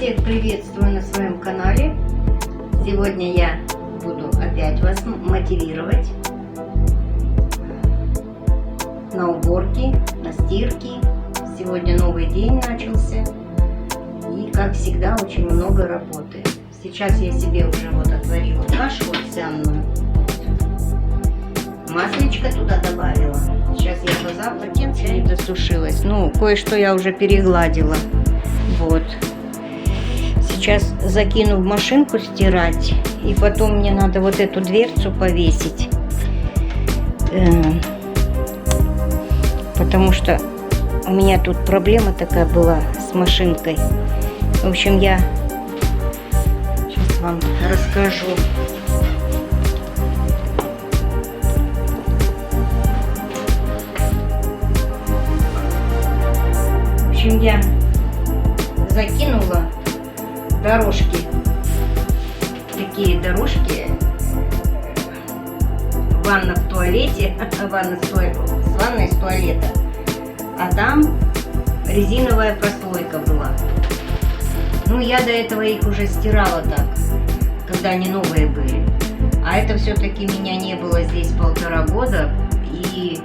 Всех приветствую на своем канале. Сегодня я буду опять вас мотивировать на уборки, на стирки. Сегодня новый день начался. И, как всегда, очень много работы. Сейчас я себе уже вот отварила кашу овсяную. Маслечко туда добавила. Сейчас я позавтракаю, не досушилась. Ну, кое-что я уже перегладила. Вот. Сейчас закину в машинку стирать. И потом мне надо вот эту дверцу повесить. Потому что у меня тут проблема такая была с машинкой. В общем, я сейчас вам расскажу. В общем, я закинула дорожки, такие дорожки, ванна в туалете, ванна с ванной, с туалета, а там резиновая прослойка была. Ну, я до этого их уже стирала так, когда они новые были, а это все-таки меня не было здесь 1,5 года, и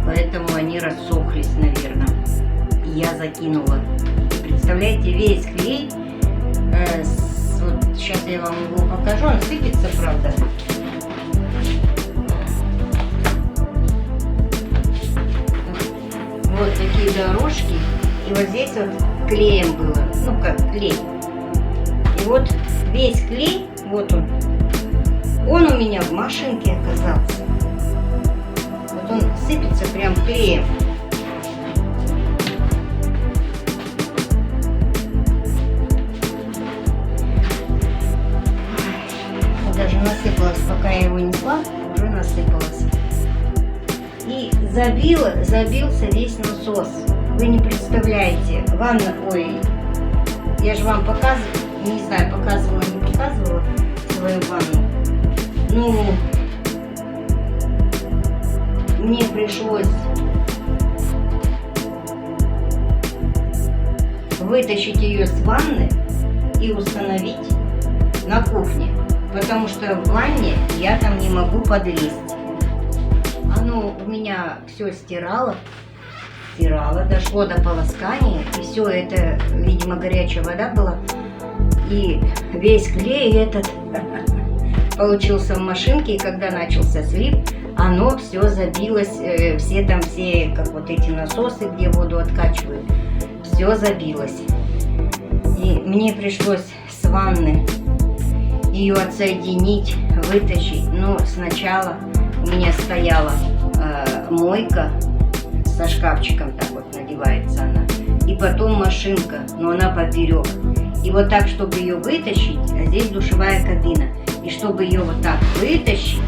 поэтому они рассохлись, наверное. Я закинула. Представляете, весь клей, вот сейчас я вам его покажу, он сыпется, правда. Вот такие дорожки, и вот здесь вот клеем было, ну как клей. И вот весь клей, вот он у меня в машинке оказался. Вот он сыпется прям клеем. Даже насыпалось, пока я его несла, уже насыпалось. И забился весь насос. Вы не представляете, ванна, ой, я же вам показывала, не знаю, показывала, не показывала свою ванну. Ну, мне пришлось вытащить ее с ванны и установить на кухне. Потому что в ванне я там не могу подлезть. Оно у меня все стирало, дошло до полоскания. И все это, видимо, горячая вода была. И весь клей этот получился в машинке. И когда начался слив, оно все забилось. Все, как вот эти насосы, где воду откачивают, все забилось. И мне пришлось с ванны ее отсоединить, вытащить. Но сначала у меня стояла мойка со шкафчиком, так вот надевается она, и потом машинка, но она поперек. И вот так, чтобы ее вытащить, а здесь душевая кабина, и чтобы ее вот так вытащить,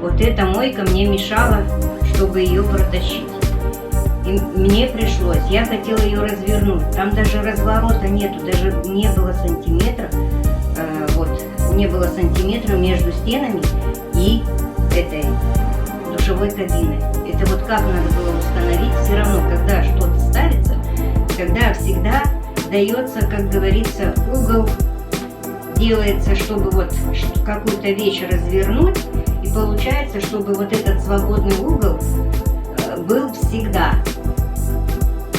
вот эта мойка мне мешала, чтобы ее протащить. И мне пришлось, я хотела ее развернуть, там даже разворота нету, даже не было сантиметров. Не было сантиметров между стенами и этой душевой кабиной. Это вот как надо было установить. Все равно, когда что-то ставится, когда всегда дается, как говорится, угол, делается, чтобы вот какую-то вещь развернуть, и получается, чтобы вот этот свободный угол был всегда,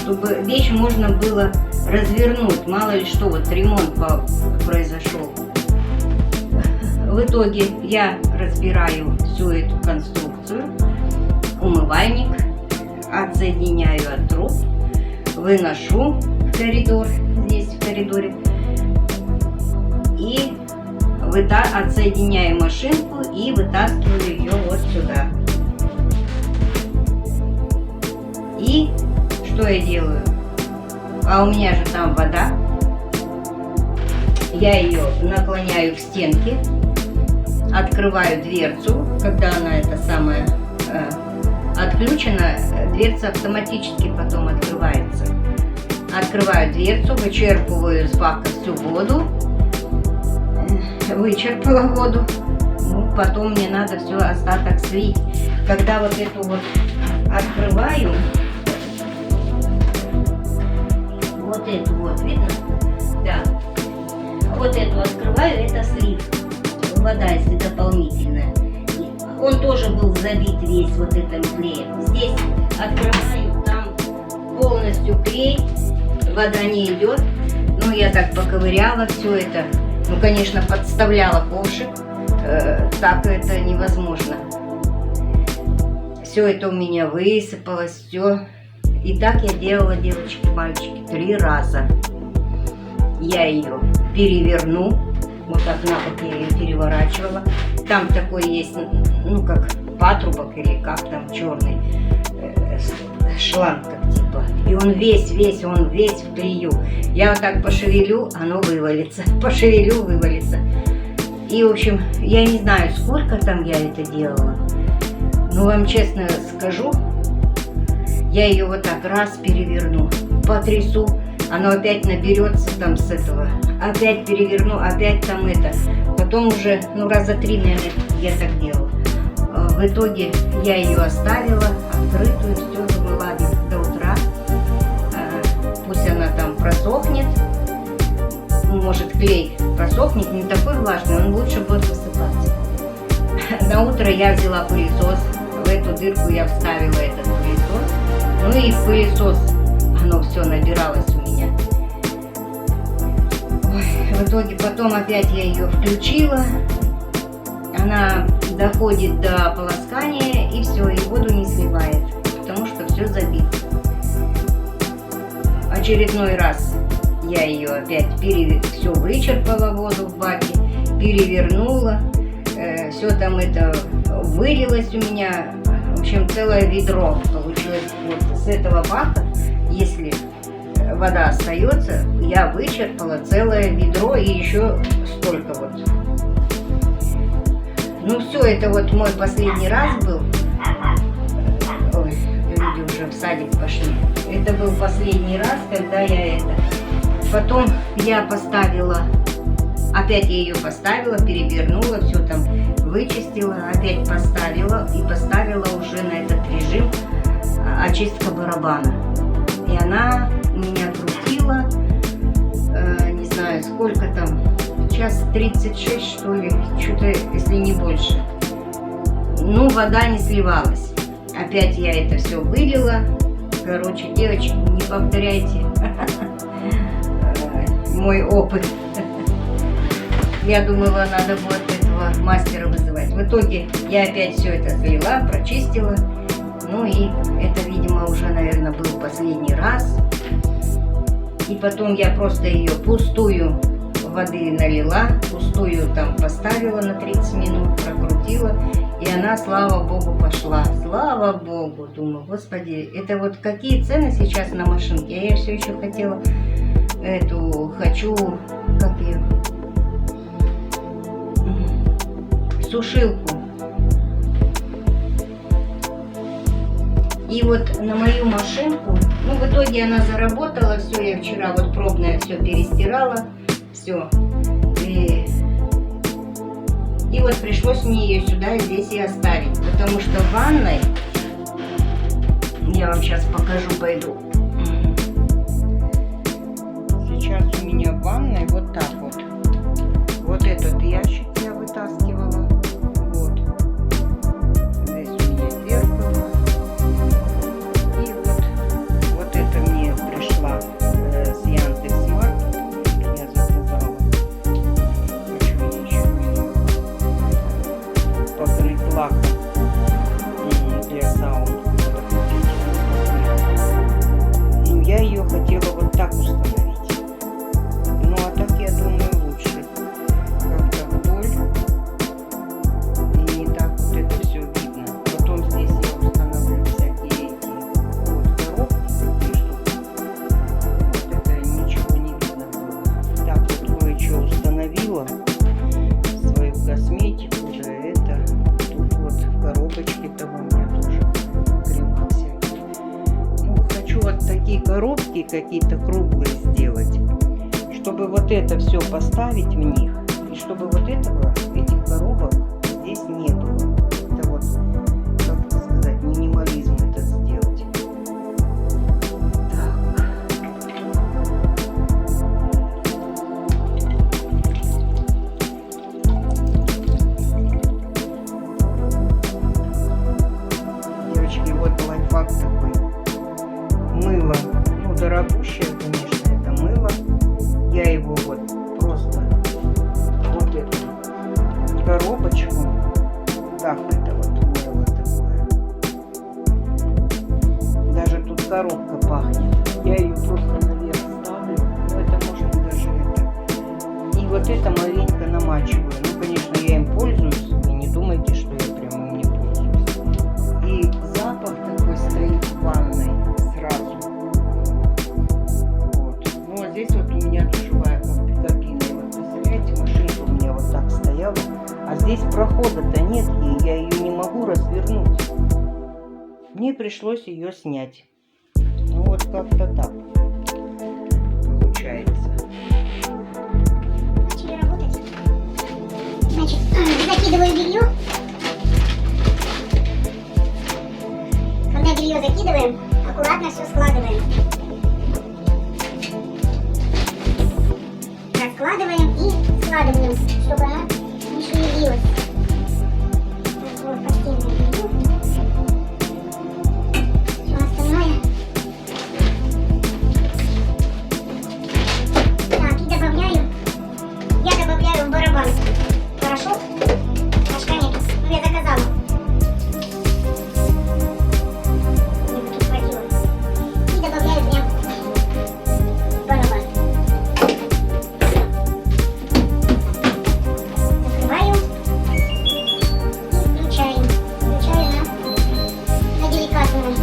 чтобы вещь можно было развернуть. Мало ли что, вот ремонт произошел. В итоге я разбираю всю эту конструкцию, умывальник, отсоединяю от труб, выношу в коридор, здесь в коридоре, и отсоединяю машинку и вытаскиваю ее вот сюда. И что я делаю? А у меня же там вода. Я ее наклоняю к стенке. Открываю дверцу, когда она отключена, дверца автоматически потом открывается. Открываю дверцу, вычерпываю из бака всю воду, вычерпала воду, ну, потом мне надо все остаток слить. Когда вот эту вот открываю, вот эту вот, видно? наливаю, это слив. Вода, если дополнительная. Он тоже был забит весь вот этим клеем. Здесь открываю, там полностью клей, вода не идет. Ну, я так поковыряла все это. Ну, конечно, подставляла ковшик. Так это невозможно. Все это у меня высыпалось, все. И так я делала, девочки, мальчики, 3 раза. Я ее переверну. Вот так на бок я ее переворачивала. Там такой есть, ну как патрубок или как там черный шланг как типа. И он весь в клею. Я вот так пошевелю, оно вывалится. Пошевелю, вывалится. И в общем, я не знаю, сколько там я это делала. Но вам честно скажу, я ее вот так раз переверну, потрясу. Оно опять наберется там с этого, опять переверну, опять там это. Потом уже, ну, раза 3, наверное, я так делала. В итоге я ее оставила открытую, все, думаю, ладно, до утра. Пусть она там просохнет. Может, клей просохнет, не такой влажный, он лучше будет высыпаться. На утро я взяла пылесос, в эту дырку я вставила этот пылесос. Ну и в пылесос оно все набиралось у меня. Ой, в итоге потом опять я ее включила. Она доходит до полоскания и все, и воду не сливает, потому что все забито. Очередной раз я ее опять все вычерпала, воду в баке, перевернула. Все там это вылилось у меня. В общем, целое ведро получилось вот с этого бака. Если вода остается, я вычерпала целое ведро и еще столько вот. Ну все, это вот мой последний раз был. Ой, люди уже в садик пошли. Это был последний раз, когда я это. Потом я поставила, опять я ее поставила, перевернула, все там вычистила, опять поставила и поставила уже на этот режим очистка барабана. И она меня крутила, не знаю, сколько там, час 36, что ли, что-то, если не больше. Ну, вода не сливалась. Опять я это все вылила. Короче, девочки, не повторяйте мой опыт. Я думала, надо будет этого мастера вызывать. В итоге я опять все это слила, прочистила. Ну и это, видимо, уже, наверное, был последний раз. И потом я просто ее пустую воды налила, пустую там поставила на 30 минут, прокрутила. И она, слава богу, пошла. Слава богу, думаю, господи, это вот какие цены сейчас на машинке. А я все еще хотела хочу, как ее, сушилку. И вот на мою машинку, ну, в итоге она заработала, все, я вчера вот пробное все перестирала, все. И вот пришлось мне ее сюда, здесь и оставить, потому что в ванной, я вам сейчас покажу, пойду. Сейчас у меня в ванной вот так вот. Вот этот ящик я вытаскивала. Вот. Здесь у меня зеркало. И вот это мне пришла с Яндекс.Маркет. Я заказала. Хочу еще покрыть лаком для сауны. Ну, я ее хотела вот так установить. Ну, а так, я думаю, лучше. Как-то вдоль. И не так вот это все видно. Потом здесь я установлю всякие эти вот коробки такие, чтобы вот это ничего не видно было. Так, вот кое-что установила. Свою косметику, да, это. Тут вот в коробочке там у меня тоже крема всякие. Ну, хочу вот такие коробки какие-то круглые сделать, чтобы вот это все поставить в них, и чтобы вот этих коробок здесь не было. Это вот, как сказать, минимализм это сделать. Так. дорогущее, конечно, это мыло. Я его вот просто вот эту коробочку, так это вот мыло такое. Даже тут коробка пахнет. Я ее просто наверх ставлю. Но это можно даже это. И вот это маленько намачиваю. Ну, конечно, я им пользуюсь. Вы не думайте, что я прямо им не пользуюсь. И запах такой стоит в ванной сразу. Вот. Ну, а здесь вот у меня душевая кабина. И вот, представляете, машинка у меня вот так стояла. А здесь прохода-то нет ей. Я ее не могу развернуть. Мне пришлось ее снять. Ну, вот как-то так получается. Начали работать. Значит, закидываю белье. Когда белье закидываем, аккуратно все складываем. Раскладываем и складываем, чтобы она не шевелилась. Так, вот постельное белье. Все остальное. Так, и добавляю. Я добавляю в барабан порошок. Порошка нет. Ну, я заказала. Мне тут хватило. И добавляю прям в барабан. Закрываю. И включаем. Включаю на деликатную.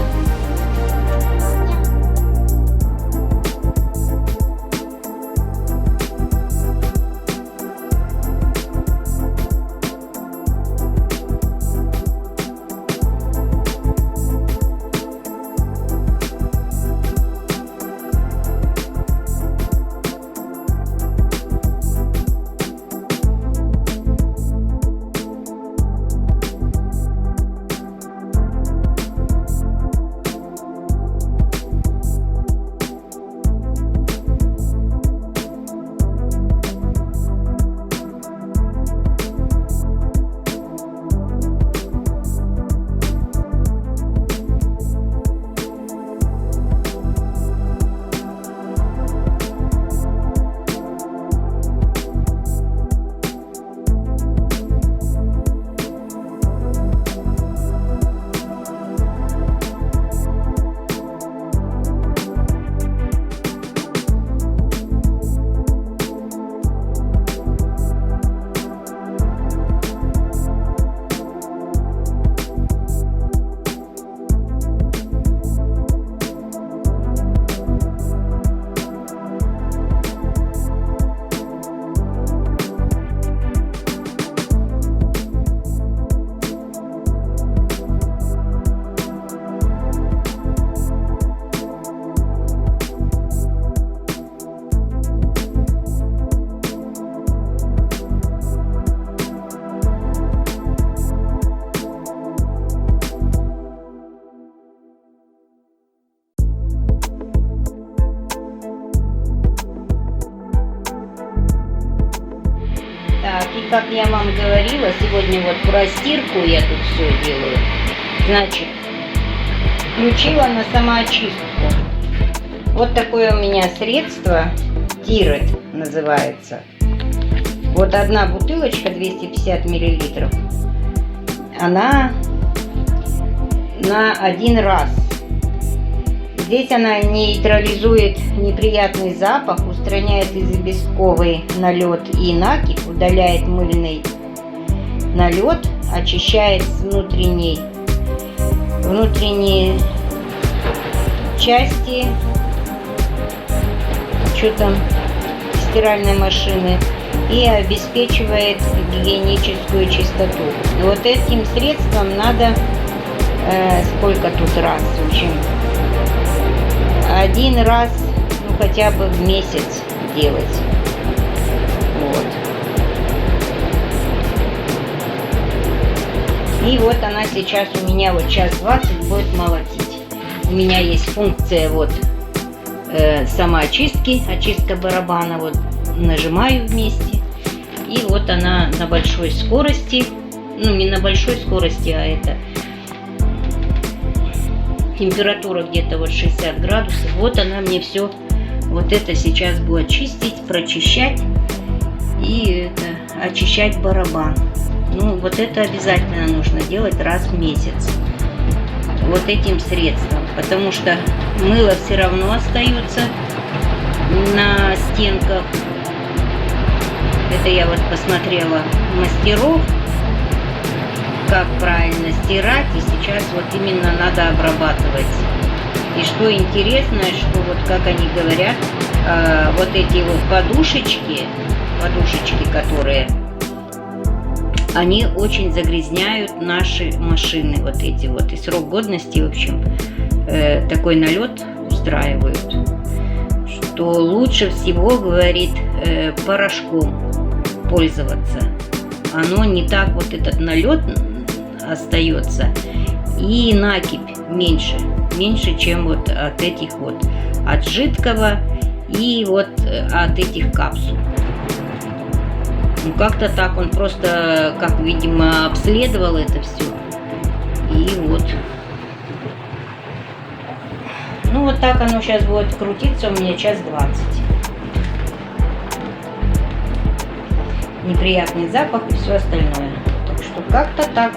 Так, и как я вам говорила, сегодня вот про стирку я тут все делаю. Значит, включила на самоочистку. Вот такое у меня средство, Тирет называется. Вот одна бутылочка 250 миллилитров. Она на один раз. Здесь она нейтрализует неприятный запах, устраняет известковый налет и накипь, удаляет мыльный налет, очищает внутренние части, что там, стиральной машины, и обеспечивает гигиеническую чистоту. И вот этим средством надо, сколько тут раз, в общем, один раз, ну, хотя бы в месяц делать. Вот. И вот она сейчас у меня вот час 20 будет молотить. У меня есть функция вот самоочистки, очистка барабана. Вот нажимаю вместе. И вот она на большой скорости. Ну, не на большой скорости, а это температура где-то вот 60 градусов. Вот она мне все вот это сейчас будет чистить, прочищать и очищать барабан. Ну, вот это обязательно нужно делать раз в месяц. Вот этим средством. Потому что мыло все равно остается на стенках. Это я вот посмотрела мастеров, как правильно стирать. И сейчас вот именно надо обрабатывать. И что интересно, что вот как они говорят, вот эти вот подушечки, которые, они очень загрязняют наши машины, вот эти вот. И срок годности, в общем, такой налет устраивают, что лучше всего, говорит, порошком пользоваться. Оно не так вот этот налет остается, и накипь меньше, чем вот от этих вот, от жидкого и вот от этих капсул. Ну, как-то так он просто, как, видимо, обследовал это все. И вот. Ну, вот так оно сейчас будет крутиться у меня час 20. Неприятный запах и все остальное. Так что как-то так.